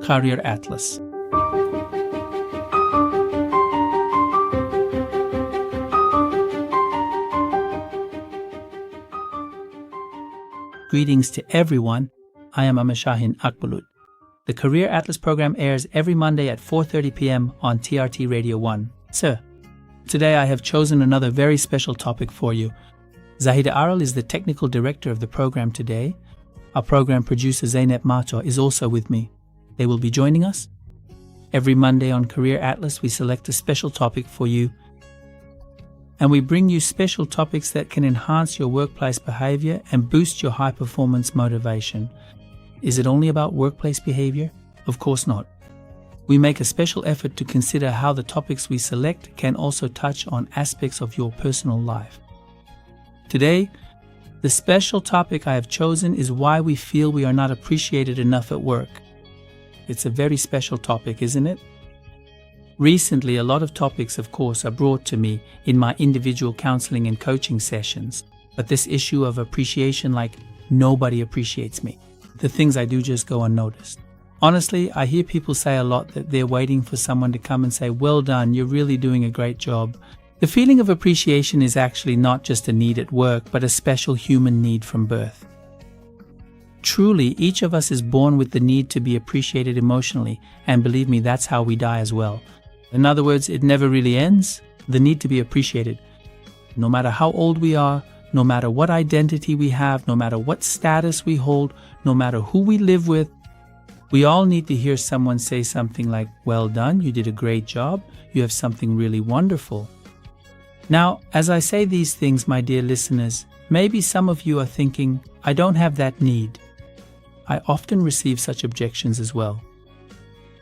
Career Atlas. Greetings to everyone. I am Ahmet Şahin, Akbulut. The Career Atlas program airs every Monday at 4:30 p.m. on TRT Radio 1. Sir, today I have chosen another very special topic for you. Zahide Aral is the technical director of the program today. Our program producer Zeynep Mato is also with me. They will be joining us. Every Monday on Career Atlas we select a special topic for you. And we bring you special topics that can enhance your workplace behavior and boost your high-performance motivation. Is it only about workplace behavior? Of course not. We make a special effort to consider how the topics we select can also touch on aspects of your personal life. Today, the special topic I have chosen is why we feel we are not appreciated enough at work. It's a very special topic, isn't it? Recently, a lot of topics, of course, are brought to me in my individual counseling and coaching sessions. But this issue of appreciation, like nobody appreciates me, the things I do just go unnoticed. Honestly, I hear people say a lot that they're waiting for someone to come and say, well done, you're really doing a great job. The feeling of appreciation is actually not just a need at work, but a special human need from birth. Truly, each of us is born with the need to be appreciated emotionally, and believe me, that's how we die as well. In other words, it never really ends, the need to be appreciated. No matter how old we are, no matter what identity we have, no matter what status we hold, no matter who we live with, we all need to hear someone say something like, well done, you did a great job, you have something really wonderful. Now, as I say these things, my dear listeners, maybe some of you are thinking, I don't have that need. I often receive such objections as well.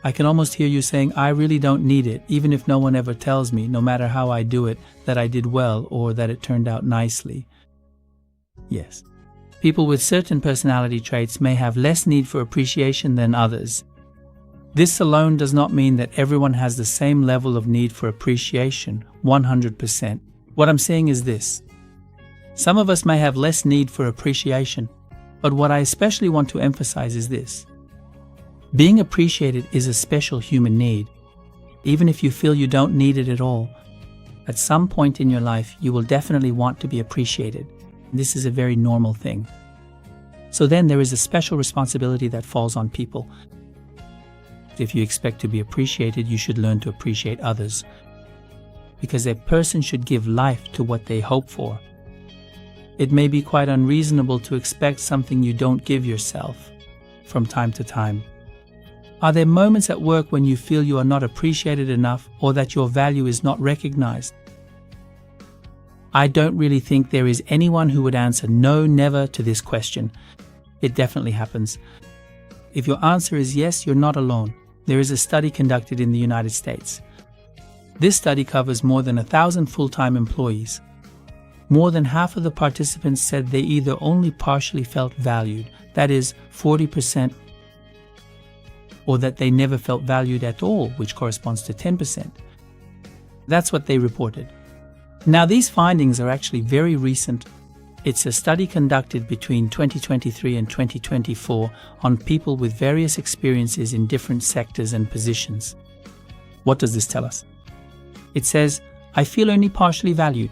I can almost hear you saying, I really don't need it, even if no one ever tells me, no matter how I do it, that I did well or that it turned out nicely. Yes, people with certain personality traits may have less need for appreciation than others. This alone does not mean that everyone has the same level of need for appreciation, 100%. What I'm saying is this. Some of us may have less need for appreciation, but what I especially want to emphasize is this. Being appreciated is a special human need. Even if you feel you don't need it at all, at some point in your life you will definitely want to be appreciated. This is a very normal thing. So then there is a special responsibility that falls on people. If you expect to be appreciated, you should learn to appreciate others. Because a person should give life to what they hope for. It may be quite unreasonable to expect something you don't give yourself from time to time. Are there moments at work when you feel you are not appreciated enough or that your value is not recognized? I don't really think there is anyone who would answer no, never to this question. It definitely happens. If your answer is yes, you're not alone. There is a study conducted in the United States. This study covers more than 1,000 full-time employees. More than half of the participants said they either only partially felt valued, that is 40%, or that they never felt valued at all, which corresponds to 10%. That's what they reported. Now, these findings are actually very recent. It's a study conducted between 2023 and 2024 on people with various experiences in different sectors and positions. What does this tell us? It says, I feel only partially valued.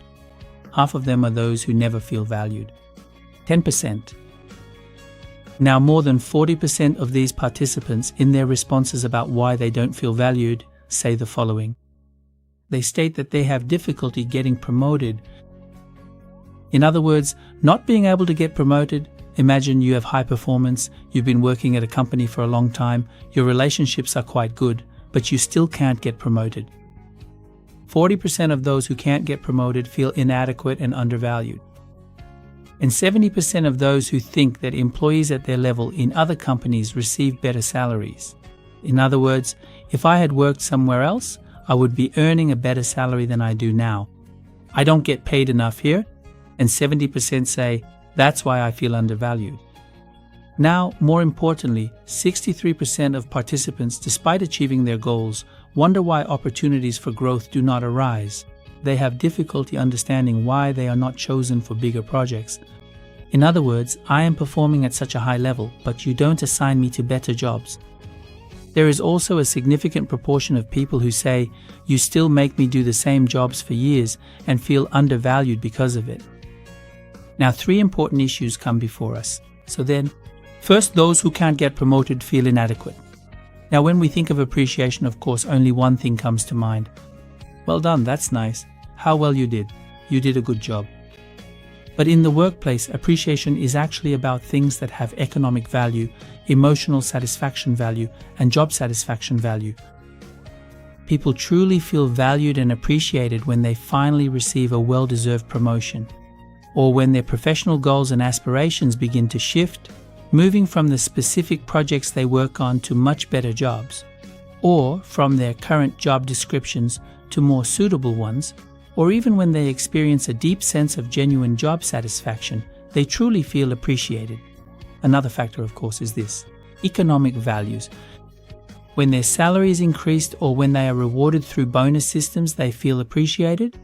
Half of them are those who never feel valued. 10%. Now, more than 40% of these participants, in their responses about why they don't feel valued, say the following. They state that they have difficulty getting promoted. In other words, not being able to get promoted. Imagine you have high performance, you've been working at a company for a long time, your relationships are quite good, but you still can't get promoted. 40% of those who can't get promoted feel inadequate and undervalued. And 70% of those who think that employees at their level in other companies receive better salaries. In other words, if I had worked somewhere else, I would be earning a better salary than I do now. I don't get paid enough here, and 70% say, that's why I feel undervalued. Now, more importantly, 63% of participants, despite achieving their goals, wonder why opportunities for growth do not arise. They have difficulty understanding why they are not chosen for bigger projects. In other words, I am performing at such a high level, but you don't assign me to better jobs. There is also a significant proportion of people who say, "You still make me do the same jobs for years," and feel undervalued because of it. Now, 3 important issues come before us. So then, first, those who can't get promoted feel inadequate. Now, when we think of appreciation, of course, only one thing comes to mind. Well done, that's nice. How well you did. You did a good job. But in the workplace, appreciation is actually about things that have economic value, emotional satisfaction value, and job satisfaction value. People truly feel valued and appreciated when they finally receive a well-deserved promotion, or when their professional goals and aspirations begin to shift, moving from the specific projects they work on to much better jobs, or from their current job descriptions to more suitable ones, or even when they experience a deep sense of genuine job satisfaction, they truly feel appreciated. Another factor, of course, is this: economic values. When their salary is increased or when they are rewarded through bonus systems, they feel appreciated.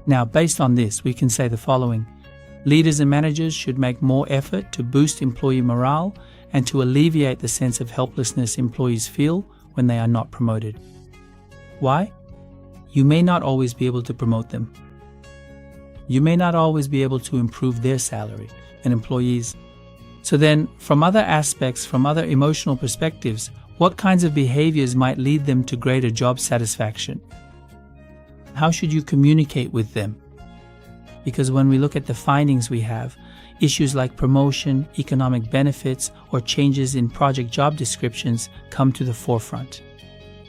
Now, based on this, we can say the following: leaders and managers should make more effort to boost employee morale and to alleviate the sense of helplessness employees feel when they are not promoted. Why? You may not always be able to promote them. You may not always be able to improve their salary and employees. So then, from other aspects, from other emotional perspectives, what kinds of behaviors might lead them to greater job satisfaction? How should you communicate with them? Because when we look at the findings we have, issues like promotion, economic benefits, or changes in project job descriptions come to the forefront.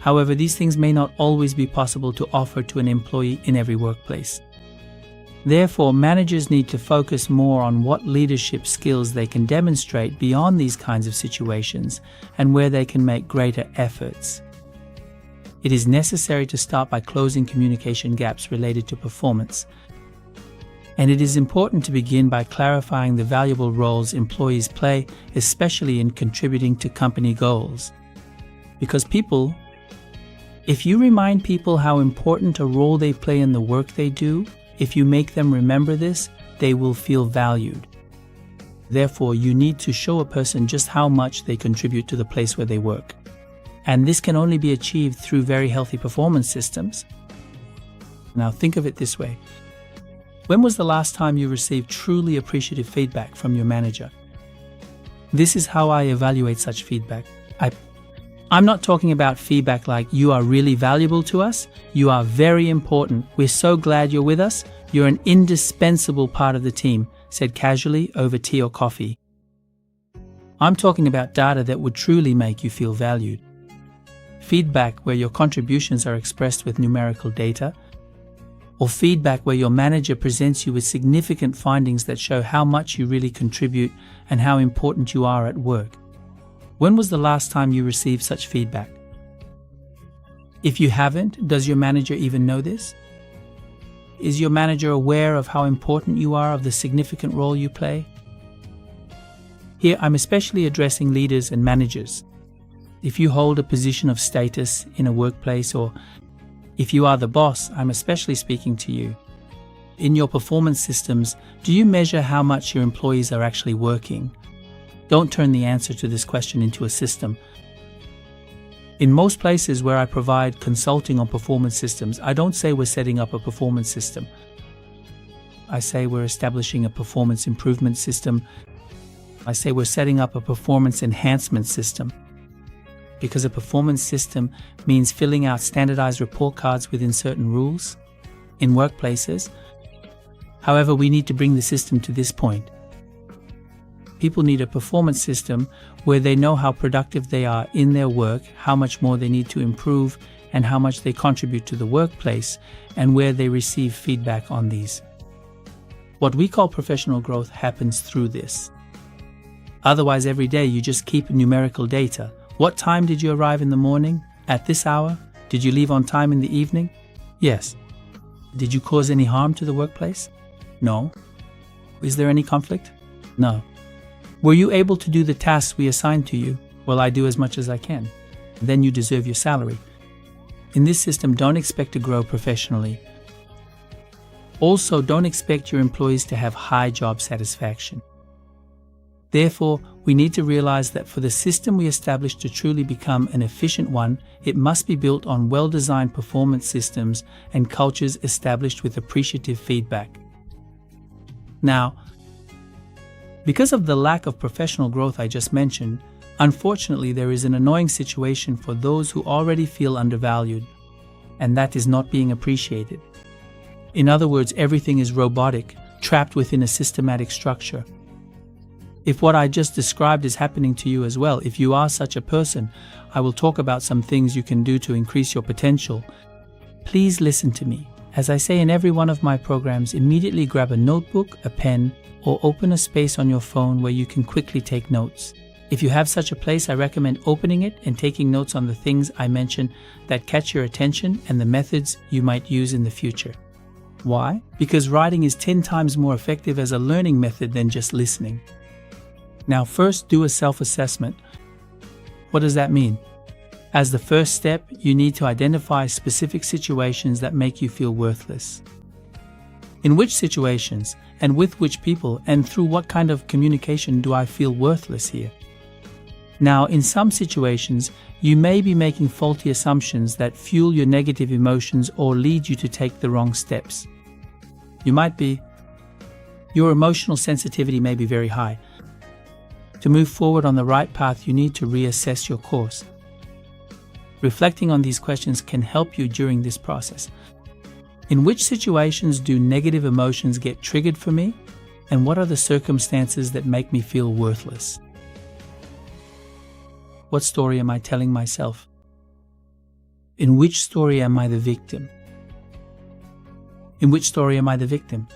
However, these things may not always be possible to offer to an employee in every workplace. Therefore, managers need to focus more on what leadership skills they can demonstrate beyond these kinds of situations and where they can make greater efforts. It is necessary to start by closing communication gaps related to performance. And it is important to begin by clarifying the valuable roles employees play, especially in contributing to company goals. Because if you remind people how important a role they play in the work they do, if you make them remember this, they will feel valued. Therefore, you need to show a person just how much they contribute to the place where they work. And this can only be achieved through very healthy performance systems. Now think of it this way. When was the last time you received truly appreciative feedback from your manager? This is how I evaluate such feedback. I'm not talking about feedback like, "You are really valuable to us, you are very important, we're so glad you're with us, you're an indispensable part of the team," said casually over tea or coffee. I'm talking about data that would truly make you feel valued. Feedback where your contributions are expressed with numerical data, or feedback where your manager presents you with significant findings that show how much you really contribute and how important you are at work. When was the last time you received such feedback? If you haven't, does your manager even know this? Is your manager aware of how important you are, of the significant role you play? Here, I'm especially addressing leaders and managers. If you hold a position of status in a workplace, or if you are the boss, I'm especially speaking to you. In your performance systems, do you measure how much your employees are actually working? Don't turn the answer to this question into a system. In most places where I provide consulting on performance systems, I don't say we're setting up a performance system. I say we're establishing a performance improvement system. I say we're setting up a performance enhancement system. Because a performance system means filling out standardized report cards within certain rules in workplaces. However, we need to bring the system to this point. People need a performance system where they know how productive they are in their work, how much more they need to improve, and how much they contribute to the workplace, and where they receive feedback on these. What we call professional growth happens through this. Otherwise, every day you just keep numerical data. What time did you arrive in the morning? At this hour? Did you leave on time in the evening? Yes. Did you cause any harm to the workplace? No. Is there any conflict? No. Were you able to do the tasks we assigned to you? Well, I do as much as I can. Then you deserve your salary. In this system, don't expect to grow professionally. Also, don't expect your employees to have high job satisfaction. Therefore, we need to realize that for the system we establish to truly become an efficient one, it must be built on well-designed performance systems and cultures established with appreciative feedback. Now, because of the lack of professional growth I just mentioned, unfortunately there is an annoying situation for those who already feel undervalued, and that is not being appreciated. In other words, everything is robotic, trapped within a systematic structure. If what I just described is happening to you as well, if you are such a person, I will talk about some things you can do to increase your potential. Please listen to me. As I say in every one of my programs, immediately grab a notebook, a pen, or open a space on your phone where you can quickly take notes. If you have such a place, I recommend opening it and taking notes on the things I mention that catch your attention and the methods you might use in the future. Why? Because writing is 10 times more effective as a learning method than just listening. Now, first, do a self-assessment. What does that mean? As the first step, you need to identify specific situations that make you feel worthless. In which situations, and with which people, and through what kind of communication do I feel worthless here? Now, in some situations, you may be making faulty assumptions that fuel your negative emotions or lead you to take the wrong steps. Your emotional sensitivity may be very high. To move forward on the right path, you need to reassess your course. Reflecting on these questions can help you during this process. In which situations do negative emotions get triggered for me? And what are the circumstances that make me feel worthless? What story am I telling myself? In which story am I the victim? In which story am I the victim?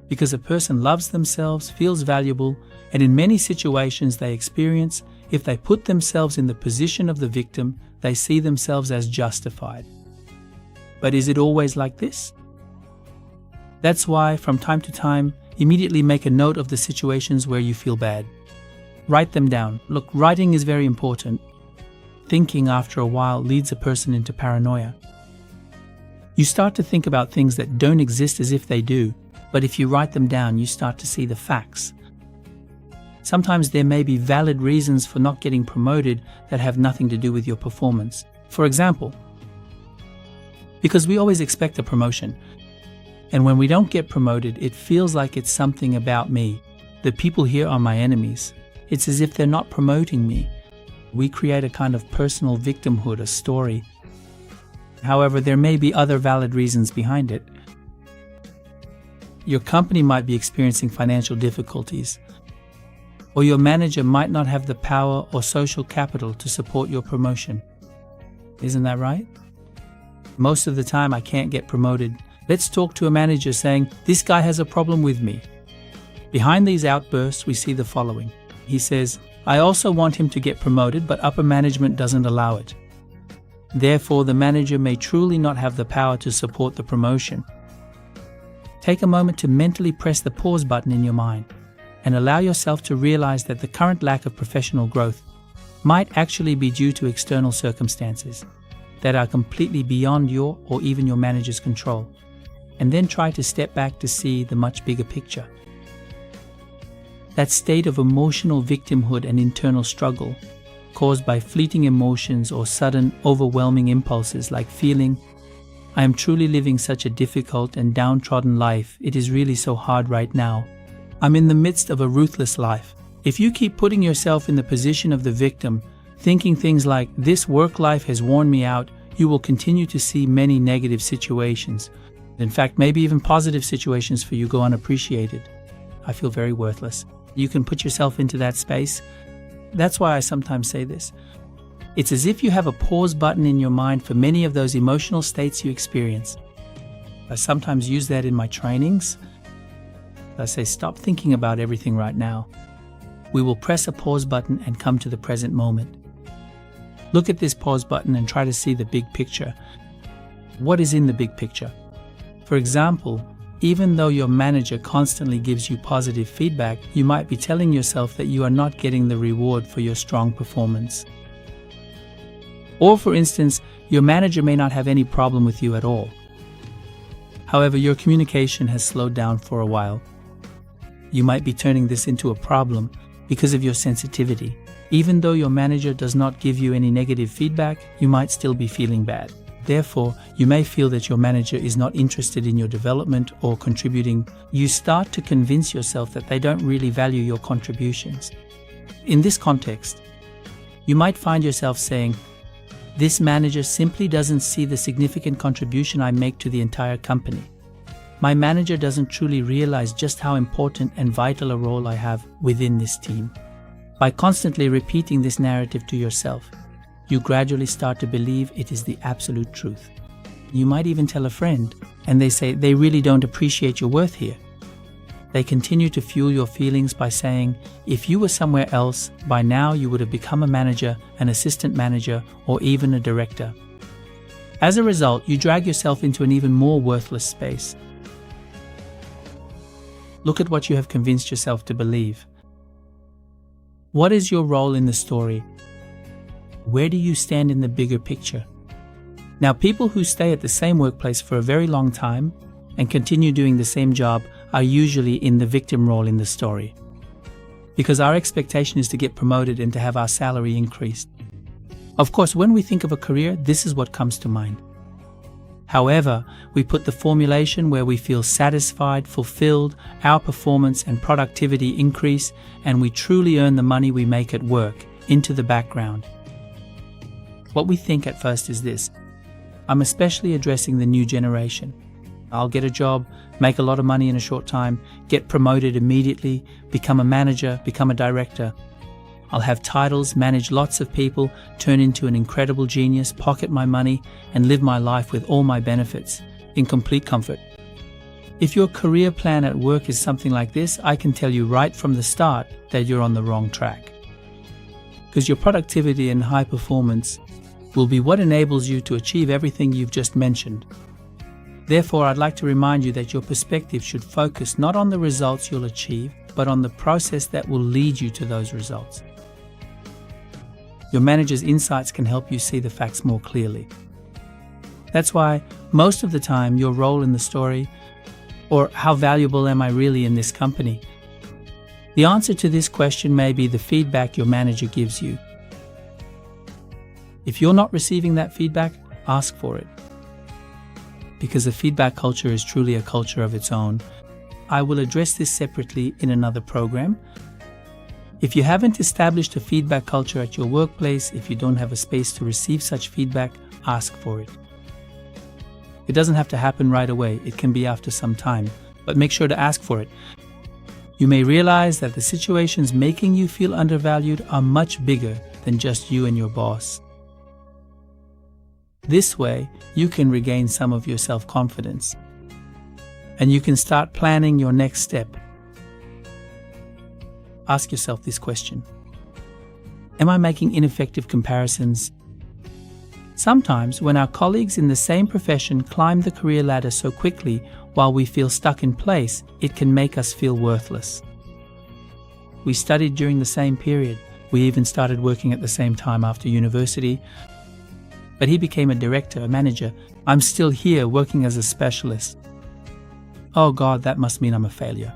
Because a person loves themselves, feels valuable, and in many situations they experience, if they put themselves in the position of the victim, they see themselves as justified. But is it always like this? That's why, from time to time, immediately make a note of the situations where you feel bad. Write them down. Look, writing is very important. Thinking after a while leads a person into paranoia. You start to think about things that don't exist as if they do, but if you write them down, you start to see the facts. Sometimes there may be valid reasons for not getting promoted that have nothing to do with your performance. For example, because we always expect a promotion, and when we don't get promoted, it feels like it's something about me. The people here are my enemies. It's as if they're not promoting me. We create a kind of personal victimhood, a story. However, there may be other valid reasons behind it. Your company might be experiencing financial difficulties, or your manager might not have the power or social capital to support your promotion. Isn't that right? Most of the time I can't get promoted. Let's talk to a manager saying, "This guy has a problem with me." Behind these outbursts, we see the following. He says, "I also want him to get promoted, but upper management doesn't allow it." Therefore, the manager may truly not have the power to support the promotion. Take a moment to mentally press the pause button in your mind and allow yourself to realize that the current lack of professional growth might actually be due to external circumstances that are completely beyond your or even your manager's control, and then try to step back to see the much bigger picture. That state of emotional victimhood and internal struggle caused by fleeting emotions or sudden overwhelming impulses like feeling, "I am truly living such a difficult and downtrodden life, it is really so hard right now. I'm in the midst of a ruthless life." If you keep putting yourself in the position of the victim, thinking things like, "This work life has worn me out," you will continue to see many negative situations. In fact, maybe even positive situations for you go unappreciated. "I feel very worthless." You can put yourself into that space. That's why I sometimes say this. It's as if you have a pause button in your mind for many of those emotional states you experience. I sometimes use that in my trainings. I say, stop thinking about everything right now. We will press a pause button and come to the present moment. Look at this pause button and try to see the big picture. What is in the big picture? For example, even though your manager constantly gives you positive feedback, you might be telling yourself that you are not getting the reward for your strong performance. Or for instance, your manager may not have any problem with you at all. However, your communication has slowed down for a while. you might be turning this into a problem because of your sensitivity. Even though your manager does not give you any negative feedback, you might still be feeling bad. Therefore, you may feel that your manager is not interested in your development or contributing. You start to convince yourself that they don't really value your contributions. In this context, you might find yourself saying, "This manager simply doesn't see the significant contribution I make to the entire company. My manager doesn't truly realize just how important and vital a role I have within this team." By constantly repeating this narrative to yourself, you gradually start to believe it is the absolute truth. You might even tell a friend, and they say they really don't appreciate your worth here. They continue to fuel your feelings by saying, if you were somewhere else, by now you would have become a manager, an assistant manager, or even a director. As a result, you drag yourself into an even more worthless space. Look at what you have convinced yourself to believe. What is your role in the story? Where do you stand in the bigger picture? Now, people who stay at the same workplace for a very long time and continue doing the same job are usually in the victim role in the story, because our expectation is to get promoted and to have our salary increased. Of course, when we think of a career, this is what comes to mind. However, we put the formulation where we feel satisfied, fulfilled, our performance and productivity increase, and we truly earn the money we make at work into the background. What we think at first is this: I'm especially addressing the new generation. I'll get a job, make a lot of money in a short time, get promoted immediately, become a manager, become a director. I'll have titles, manage lots of people, turn into an incredible genius, pocket my money, and live my life with all my benefits, in complete comfort. If your career plan at work is something like this, I can tell you right from the start that you're on the wrong track. Because your productivity and high performance will be what enables you to achieve everything you've just mentioned. Therefore, I'd like to remind you that your perspective should focus not on the results you'll achieve, but on the process that will lead you to those results. Your manager's insights can help you see the facts more clearly. That's why, most of the time, your role in the story, or how valuable am I really in this company? The answer to this question may be the feedback your manager gives you. If you're not receiving that feedback, ask for it. Because the feedback culture is truly a culture of its own. I will address this separately in another program. If you haven't established a feedback culture at your workplace, if you don't have a space to receive such feedback, ask for it. It doesn't have to happen right away. It can be after some time, but make sure to ask for it. You may realize that the situations making you feel undervalued are much bigger than just you and your boss. This way, you can regain some of your self-confidence, and you can start planning your next step. Ask yourself this question: am I making ineffective comparisons? Sometimes, when our colleagues in the same profession climb the career ladder so quickly while we feel stuck in place, it can make us feel worthless. We studied during the same period. We even started working at the same time after university. But he became a director, a manager. I'm still here working as a specialist. Oh God, that must mean I'm a failure.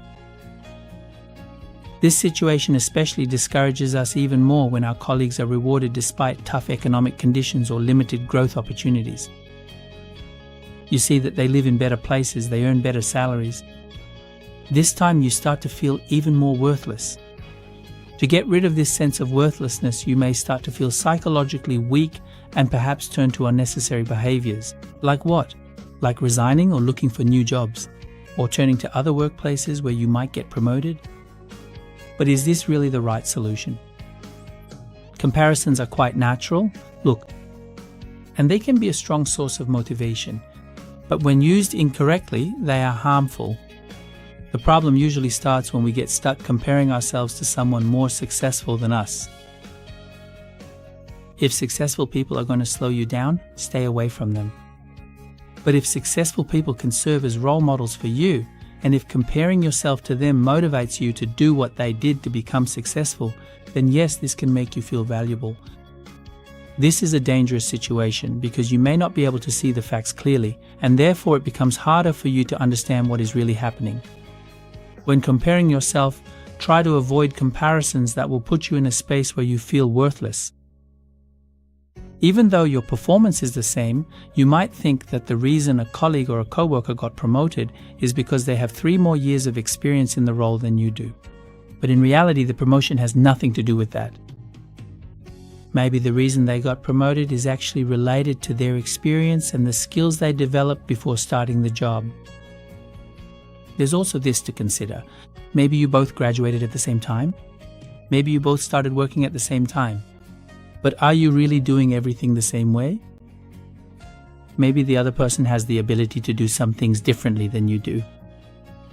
This situation especially discourages us even more when our colleagues are rewarded despite tough economic conditions or limited growth opportunities. You see that they live in better places, they earn better salaries. This time you start to feel even more worthless. To get rid of this sense of worthlessness, you may start to feel psychologically weak and perhaps turn to unnecessary behaviors. Like what? Like resigning or looking for new jobs, or turning to other workplaces where you might get promoted. But is this really the right solution? Comparisons are quite natural, look, and they can be a strong source of motivation. But when used incorrectly, they are harmful. The problem usually starts when we get stuck comparing ourselves to someone more successful than us. If successful people are going to slow you down, stay away from them. But if successful people can serve as role models for you, and if comparing yourself to them motivates you to do what they did to become successful, then yes, this can make you feel valuable. This is a dangerous situation because you may not be able to see the facts clearly, and therefore it becomes harder for you to understand what is really happening. When comparing yourself, try to avoid comparisons that will put you in a space where you feel worthless. Even though your performance is the same, you might think that the reason a colleague or a coworker got promoted is because they have 3 more years of experience in the role than you do. But in reality, the promotion has nothing to do with that. Maybe the reason they got promoted is actually related to their experience and the skills they developed before starting the job. There's also this to consider. Maybe you both graduated at the same time. Maybe you both started working at the same time. But are you really doing everything the same way? Maybe the other person has the ability to do some things differently than you do.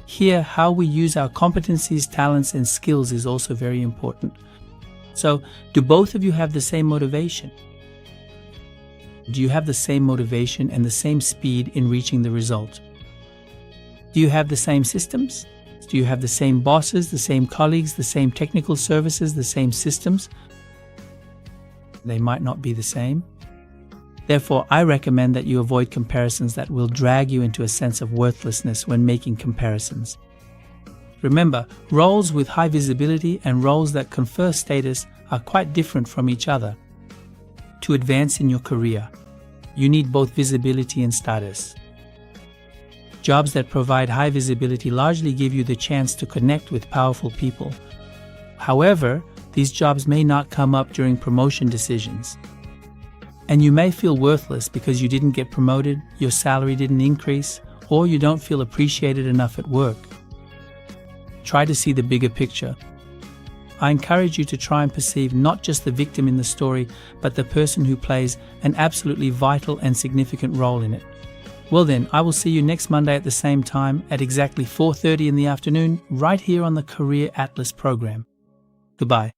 Here, how we use our competencies, talents, and skills is also very important. So, do both of you have the same motivation? Do you have the same motivation and the same speed in reaching the result? Do you have the same systems? Do you have the same bosses, the same colleagues, the same technical services, the same systems? They might not be the same. Therefore, I recommend that you avoid comparisons that will drag you into a sense of worthlessness when making comparisons. Remember, roles with high visibility and roles that confer status are quite different from each other. To advance in your career, you need both visibility and status. Jobs that provide high visibility largely give you the chance to connect with powerful people. However, these jobs may not come up during promotion decisions. And you may feel worthless because you didn't get promoted, your salary didn't increase, or you don't feel appreciated enough at work. Try to see the bigger picture. I encourage you to try and perceive not just the victim in the story, but the person who plays an absolutely vital and significant role in it. Well then, I will see you next Monday at the same time at exactly 4:30 in the afternoon, right here on the Career Atlas program. Goodbye.